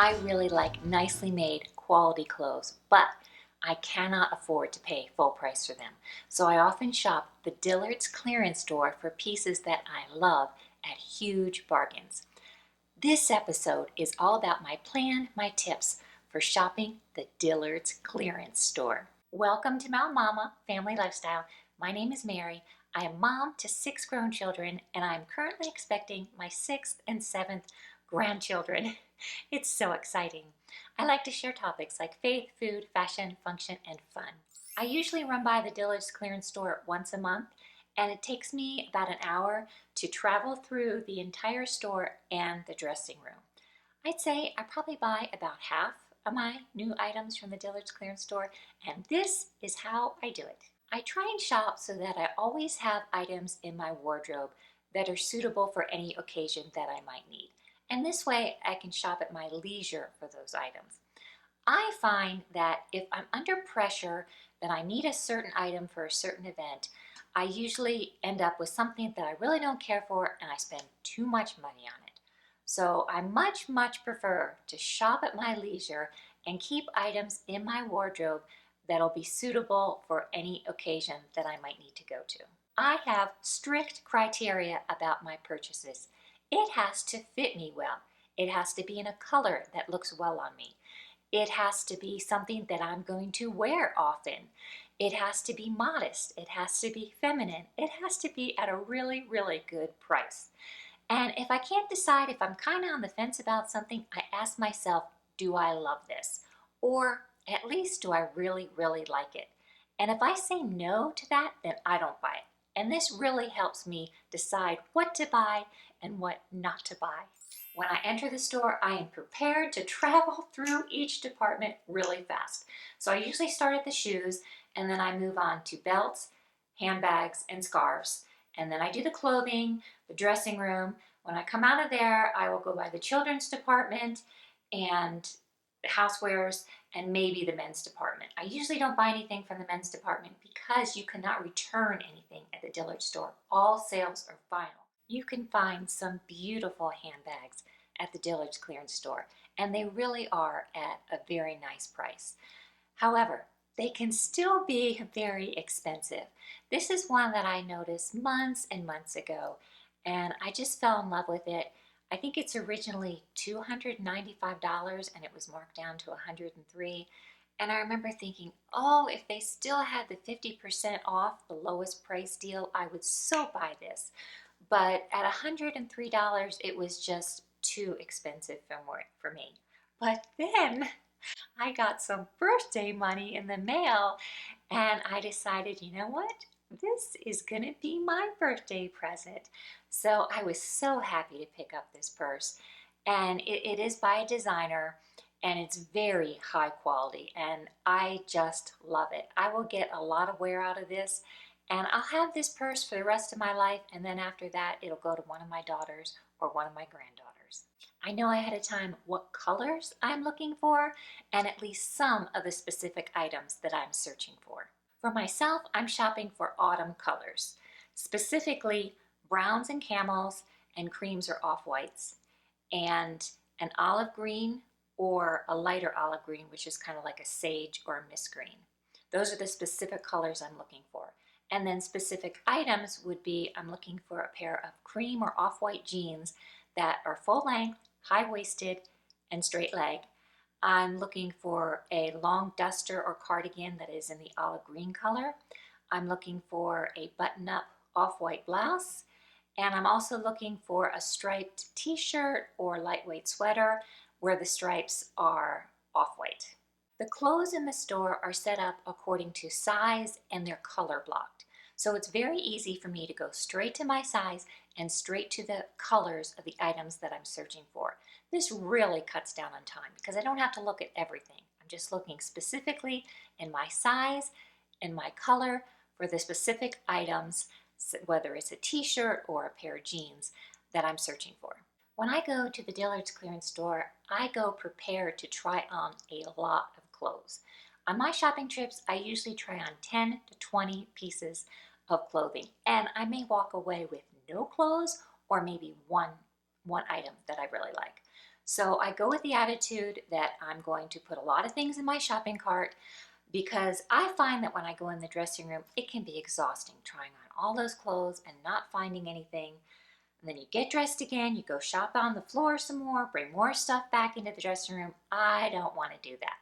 I really like nicely made quality clothes, but I cannot afford to pay full price for them. So I often shop the Dillard's clearance store for pieces that I love at huge bargains. This episode is all about my plan, my tips for shopping the Dillard's clearance store. Welcome to Mount Mama Family Lifestyle. My name is Mary. I am mom to 6 grown children, and I am currently expecting my 6th and 7th grandchildren. It's so exciting. I like to share topics like faith, food, fashion, function, and fun. I usually run by the Dillard's clearance store once a month, and it takes me about an hour to travel through the entire store and the dressing room. I'd say I probably buy about half of my new items from the Dillard's clearance store, and this is how I do it. I try and shop so that I always have items in my wardrobe that are suitable for any occasion that I might need. And this way I can shop at my leisure for those items. I find that if I'm under pressure that I need a certain item for a certain event, I usually end up with something that I really don't care for and I spend too much money on it. So I much prefer to shop at my leisure and keep items in my wardrobe that'll be suitable for any occasion that I might need to go to. I have strict criteria about my purchases. It has to fit me well. It has to be in a color that looks well on me. It has to be something that I'm going to wear often. It has to be modest. It has to be feminine. It has to be at a really good price. And if I can't decide, if I'm kind of on the fence about something, I ask myself, do I love this? Or at least, do I really like it? And if I say no to that, then I don't buy it. And this really helps me decide what to buy and what not to buy. When I enter the store, I am prepared to travel through each department really fast. So I usually start at the shoes, and then I move on to belts, handbags, and scarves. And then I do the clothing, the dressing room. When I come out of there, I will go by the children's department and the housewares, and maybe the men's department. I usually don't buy anything from the men's department because you cannot return anything at the Dillard store. All sales are final. You can find some beautiful handbags at the Dillard's clearance store, and they really are at a very nice price. However, they can still be very expensive. This is one that I noticed months and months ago, and I just fell in love with it. I think it's originally $295 and it was marked down to $103. And I remember thinking, oh, if they still had the 50% off, the lowest price deal, I would so buy this. But at $103, it was just too expensive for me. But then I got some birthday money in the mail and I decided, you know what? This is going to be my birthday present. So I was so happy to pick up this purse. And it is by a designer and it's very high quality and I just love it. I will get a lot of wear out of this and I'll have this purse for the rest of my life, and then after that it'll go to one of my daughters or one of my granddaughters. I know ahead of time what colors I'm looking for and at least some of the specific items that I'm searching for. For myself, I'm shopping for autumn colors, specifically browns and camels and creams or off-whites, and an olive green or a lighter olive green, which is kind of like a sage or a mist green. Those are the specific colors I'm looking for. And then specific items would be, I'm looking for a pair of cream or off-white jeans that are full length, high-waisted, and straight leg. I'm looking for a long duster or cardigan that is in the olive green color. I'm looking for a button-up off-white blouse. And I'm also looking for a striped t-shirt or lightweight sweater where the stripes are off-white. The clothes in the store are set up according to size and they're color blocked. So it's very easy for me to go straight to my size and straight to the colors of the items that I'm searching for. This really cuts down on time because I don't have to look at everything. I'm just looking specifically in my size and my color for the specific items, whether it's a t-shirt or a pair of jeans that I'm searching for. When I go to the Dillard's clearance store, I go prepared to try on a lot of clothes. On my shopping trips, I usually try on 10 to 20 pieces of clothing, and I may walk away with no clothes or maybe one item that I really like. So I go with the attitude that I'm going to put a lot of things in my shopping cart because I find that when I go in the dressing room, it can be exhausting trying on all those clothes and not finding anything. And then you get dressed again, you go shop on the floor some more, bring more stuff back into the dressing room. I don't want to do that.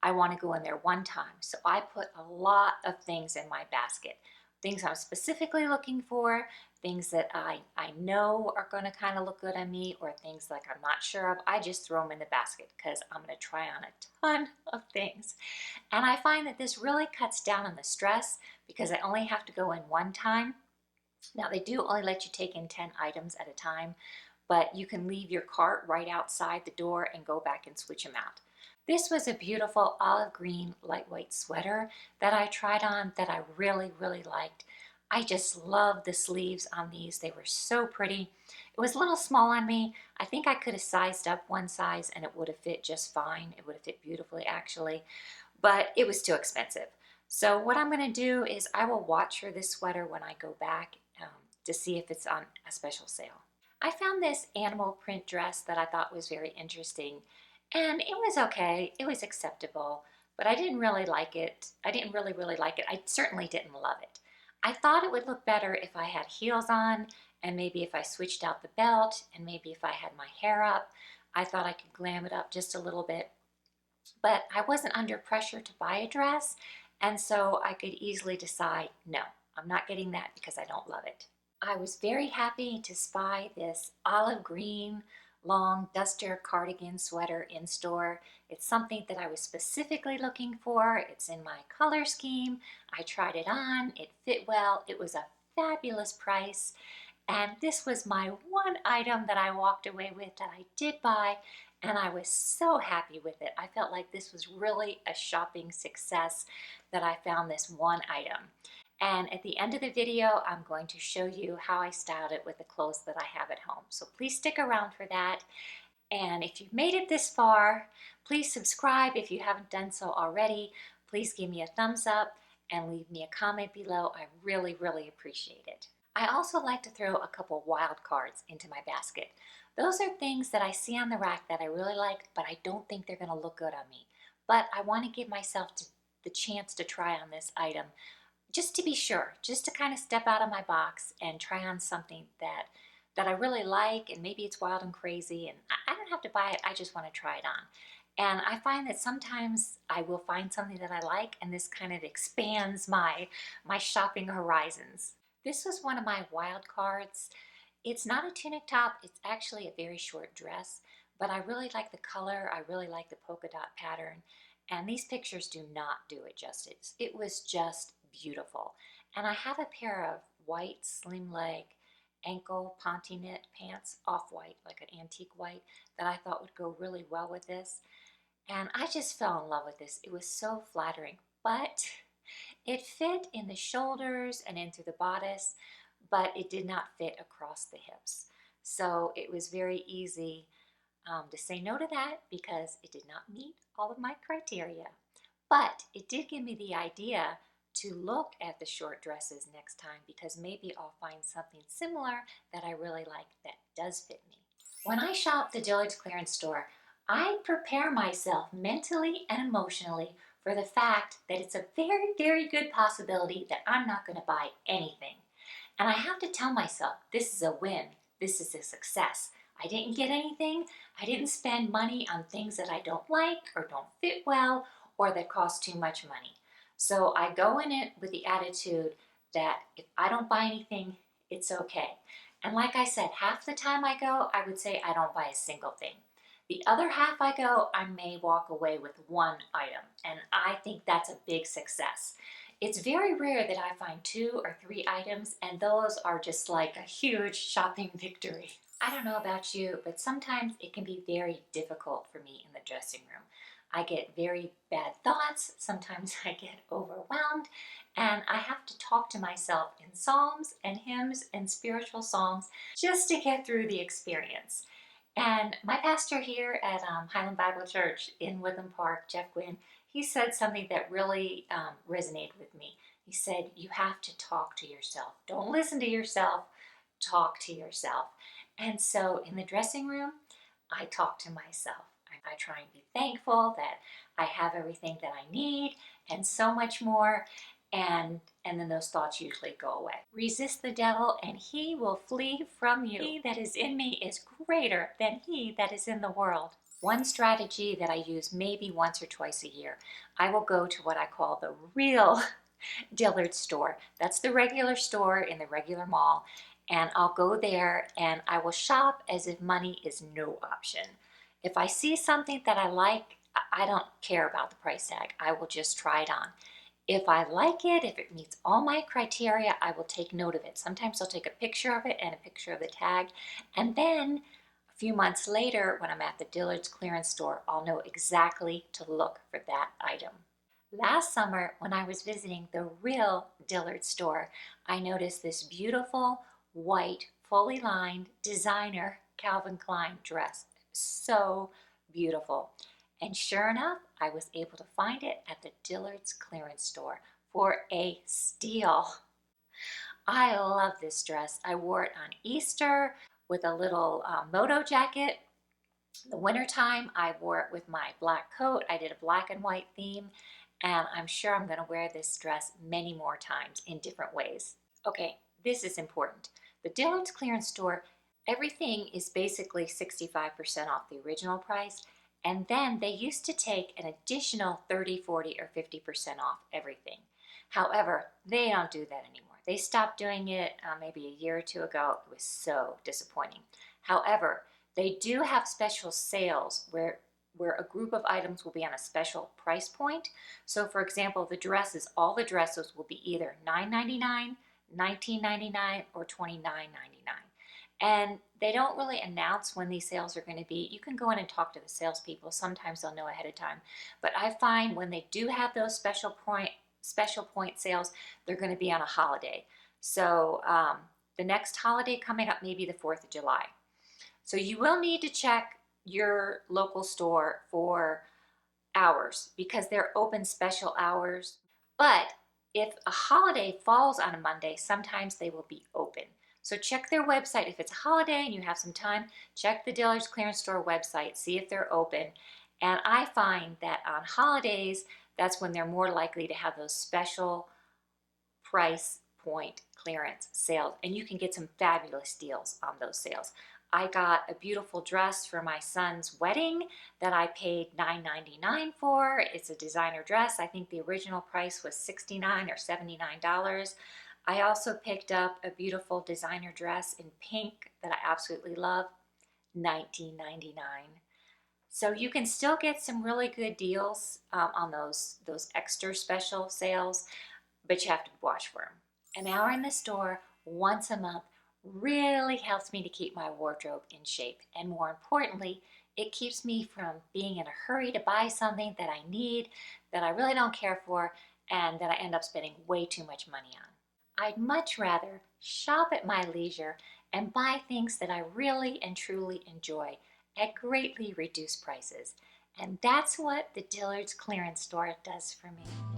I want to go in there one time. So I put a lot of things in my basket. Things I'm specifically looking for, things that I know are going to kind of look good on me, or things like I'm not sure of. I just throw them in the basket because I'm going to try on a ton of things. And I find that this really cuts down on the stress because I only have to go in one time. Now, they do only let you take in 10 items at a time, but you can leave your cart right outside the door and go back and switch them out. This was a beautiful olive green lightweight sweater that I tried on that I really, really liked. I just love the sleeves on these. They were so pretty. It was a little small on me. I think I could have sized up one size and it would have fit just fine. It would have fit beautifully, actually, but it was too expensive. So what I'm going to do is I will watch for this sweater when I go back to see if it's on a special sale. I found this animal print dress that I thought was very interesting, and it was okay. It was acceptable, but I didn't really like it. I didn't really like it. I certainly didn't love it. I thought it would look better if I had heels on, and maybe if I switched out the belt, and maybe if I had my hair up. I thought I could glam it up just a little bit, but I wasn't under pressure to buy a dress, and so I could easily decide, no, I'm not getting that because I don't love it. I was very happy to spy this olive green long duster cardigan sweater in store. It's something that I was specifically looking for. It's in my color scheme. I tried it on. It fit well. It was a fabulous price. And this was my one item that I walked away with that I did buy, and I was so happy with it. I felt like this was really a shopping success that I found this one item. And at the end of the video, I'm going to show you how I styled it with the clothes that I have at home. So please stick around for that. And if you've made it this far, please subscribe if you haven't done so already. Please give me a thumbs up and leave me a comment below. I really, really appreciate it. I also like to throw a couple wild cards into my basket. Those are things that I see on the rack that I really like, but I don't think they're going to look good on me. But I want to give myself the chance to try on this item just to be sure, just to kind of step out of my box and try on something that I really like, and maybe it's wild and crazy, and I don't have to buy it, I just want to try it on. And I find that sometimes I will find something that I like, and this kind of expands my shopping horizons. This was one of my wild cards. It's not a tunic top, it's actually a very short dress, but I really like the color, I really like the polka dot pattern, and these pictures do not do it justice. It was just beautiful. And I have a pair of white slim leg ankle ponte knit pants, off-white, like an antique white, that I thought would go really well with this. And I just fell in love with this. It was so flattering, but it fit in the shoulders and in through the bodice, but it did not fit across the hips. So it was very easy to say no to that because it did not meet all of my criteria. But it did give me the idea to look at the short dresses next time because maybe I'll find something similar that I really like that does fit me. When I shop the Dillard's clearance store, I prepare myself mentally and emotionally for the fact that it's a very, very good possibility that I'm not going to buy anything. And I have to tell myself, this is a win. This is a success. I didn't get anything. I didn't spend money on things that I don't like or don't fit well or that cost too much money. So I go in it with the attitude that if I don't buy anything, it's okay. And like I said, half the time I go, I would say I don't buy a single thing. The other half I go, I may walk away with one item, and I think that's a big success. It's very rare that I find 2 or 3 items, and those are just like a huge shopping victory. I don't know about you, but sometimes it can be very difficult for me in the dressing room. I get very bad thoughts, sometimes I get overwhelmed, and I have to talk to myself in psalms and hymns and spiritual songs just to get through the experience. And my pastor here at Highland Bible Church in Woodland Park, Jeff Guinn, he said something that really resonated with me. He said, you have to talk to yourself. Don't listen to yourself, talk to yourself. And so in the dressing room, I talk to myself. I try and be thankful that I have everything that I need and so much more. And then those thoughts usually go away. Resist the devil and he will flee from you. He that is in me is greater than he that is in the world. One strategy that I use maybe once or twice a year, I will go to what I call the real Dillard store. That's the regular store in the regular mall. And I'll go there and I will shop as if money is no option. If I see something that I like, I don't care about the price tag. I will just try it on. If I like it, if it meets all my criteria, I will take note of it. Sometimes I'll take a picture of it and a picture of the tag. And then a few months later, when I'm at the Dillard's clearance store, I'll know exactly to look for that item. Last summer, when I was visiting the real Dillard store, I noticed this beautiful, white, fully lined, designer Calvin Klein dress. So beautiful. And sure enough, I was able to find it at the Dillard's clearance store for a steal. I love this dress. I wore it on Easter with a little moto jacket. In the wintertime, I wore it with my black coat. I did a black and white theme, and I'm sure I'm going to wear this dress many more times in different ways. Okay, this is important. The Dillard's clearance store, everything is basically 65% off the original price. And then they used to take an additional 30, 40, or 50% off everything. However, they don't do that anymore. They stopped doing it maybe a year or two ago. It was so disappointing. However, they do have special sales where a group of items will be on a special price point. So for example, the dresses, all the dresses will be either $9.99, $19.99, or $29.99. And they don't really announce when these sales are going to be. You can go in and talk to the salespeople. Sometimes they'll know ahead of time. But I find when they do have those special point sales, they're going to be on a holiday. So the next holiday coming up may be the 4th of July. So you will need to check your local store for hours because they're open special hours. But if a holiday falls on a Monday, sometimes they will be open. So check their website. If it's a holiday and you have some time, check the Dillard's clearance store website, see if they're open. And I find that on holidays, that's when they're more likely to have those special price point clearance sales. And you can get some fabulous deals on those sales. I got a beautiful dress for my son's wedding that I paid $9.99 for. It's a designer dress. I think the original price was $69 or $79. I also picked up a beautiful designer dress in pink that I absolutely love, $19.99. So you can still get some really good deals on those extra special sales, but you have to watch for them. An hour in the store once a month really helps me to keep my wardrobe in shape. And more importantly, it keeps me from being in a hurry to buy something that I need, that I really don't care for, and that I end up spending way too much money on. I'd much rather shop at my leisure and buy things that I really and truly enjoy at greatly reduced prices. And that's what the Dillard's clearance store does for me.